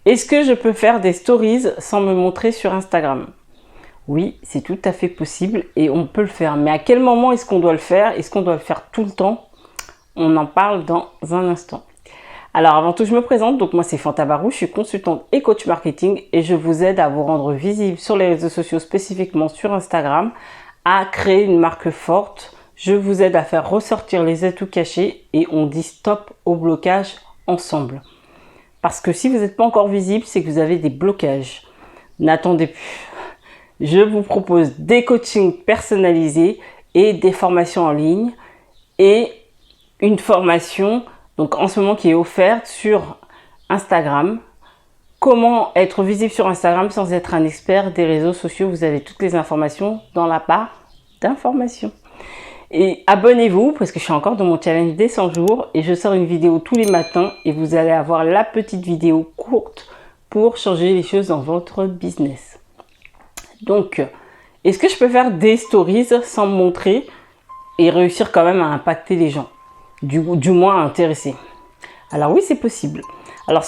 Est-ce que je peux faire des stories sans me montrer sur Instagram? Oui, c'est tout à fait possible et on peut le faire. Mais à quel moment est-ce qu'on doit le faire? Est-ce qu'on doit le faire tout le temps? On en parle dans un instant. Alors avant tout, je me présente. Donc moi, c'est Fanta Barou. Je suis consultante et coach marketing et je vous aide à vous rendre visible sur les réseaux sociaux, spécifiquement sur Instagram, à créer une marque forte. Je vous aide à faire ressortir les atouts cachés et on dit stop au blocage ensemble. Parce que si vous n'êtes pas encore visible, c'est que vous avez des blocages. N'attendez plus. Je vous propose des coachings personnalisés et des formations en ligne et une formation donc en ce moment qui est offerte sur Instagram. Comment être visible sur Instagram sans être un expert des réseaux sociaux? Vous avez toutes les informations dans la barre d'informations. Et abonnez-vous parce que je suis encore dans mon challenge des 100 jours et je sors une vidéo tous les matins et vous allez avoir la petite vidéo courte pour changer les choses dans votre business. Donc, est-ce que je peux faire des stories sans me montrer et réussir quand même à impacter les gens, du moins à intéresser? Alors oui, c'est possible. Alors,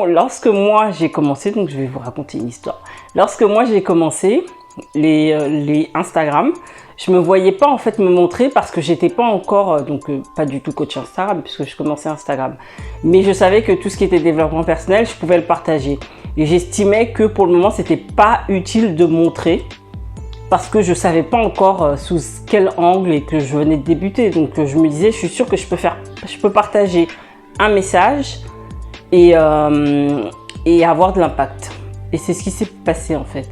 lorsque moi j'ai commencé, donc je vais vous raconter une histoire. Lorsque moi j'ai commencé les Instagram, je me voyais pas en fait me montrer parce que j'étais pas encore pas du tout coach Instagram puisque je commençais Instagram. Mais je savais que tout ce qui était développement personnel, je pouvais le partager. Et j'estimais que pour le moment, c'était pas utile de montrer parce que je savais pas encore sous quel angle et que je venais de débuter. Donc je me disais, je suis sûre que je peux partager un message et avoir de l'impact. Et c'est ce qui s'est passé en fait.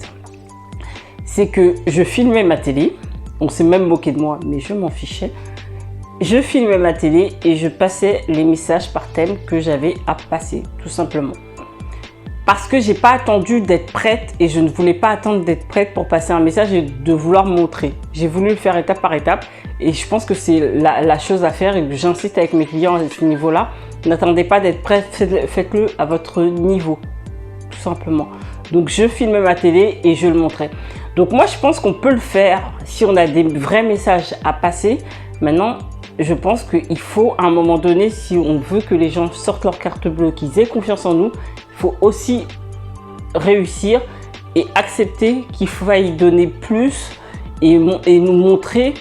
C'est que je filmais ma télé. On s'est même moqué de moi, mais je m'en fichais. Je filmais ma télé et je passais les messages par thème que j'avais à passer, tout simplement. Parce que j'ai pas attendu d'être prête et je ne voulais pas attendre d'être prête pour passer un message et de vouloir me montrer. J'ai voulu le faire étape par étape et je pense que c'est la chose à faire et j'insiste avec mes clients à ce niveau-là. N'attendez pas d'être prête, faites-le à votre niveau, tout simplement. Donc je filmais ma télé et je le montrais. Donc moi je pense qu'on peut le faire si on a des vrais messages à passer. Maintenant, je pense qu'il faut à un moment donné, si on veut que les gens sortent leur carte bleue, qu'ils aient confiance en nous, il faut aussi réussir et accepter qu'il faille donner plus et nous montrer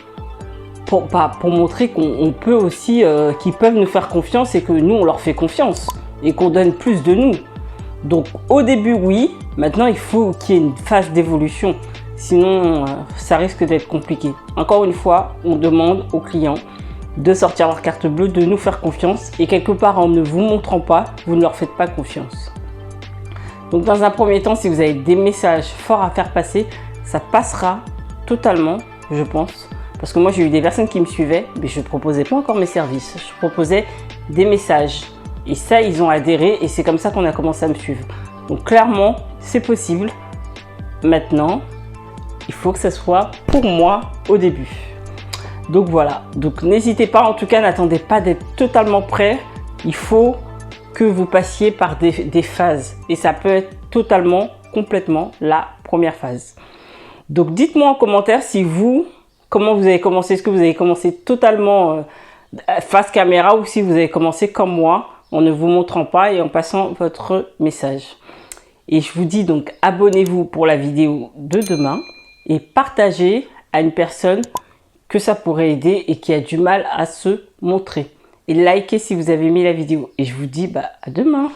pour montrer qu'on peut aussi, qu'ils peuvent nous faire confiance et que nous on leur fait confiance et qu'on donne plus de nous. Donc au début oui, maintenant il faut qu'il y ait une phase d'évolution. Sinon, ça risque d'être compliqué. Encore une fois, on demande aux clients de sortir leur carte bleue, de nous faire confiance. Et quelque part, en ne vous montrant pas, vous ne leur faites pas confiance. Donc, dans un premier temps, si vous avez des messages forts à faire passer, ça passera totalement, je pense. Parce que moi, j'ai eu des personnes qui me suivaient, mais je ne proposais pas encore mes services. Je proposais des messages. Et ça, ils ont adhéré et c'est comme ça qu'on a commencé à me suivre. Donc, clairement, c'est possible. Maintenant, il faut que ça soit pour moi au début. Donc voilà, donc n'hésitez pas, en tout cas n'attendez pas d'être totalement prêt. Il faut que vous passiez par des phases et ça peut être totalement, complètement la première phase. Donc dites-moi en commentaire comment vous avez commencé. Est-ce que vous avez commencé totalement face caméra ou si vous avez commencé comme moi en ne vous montrant pas et en passant votre message. Et je vous dis donc abonnez-vous pour la vidéo de demain. Et partagez à une personne que ça pourrait aider et qui a du mal à se montrer. Et likez si vous avez aimé la vidéo. Et je vous dis à demain.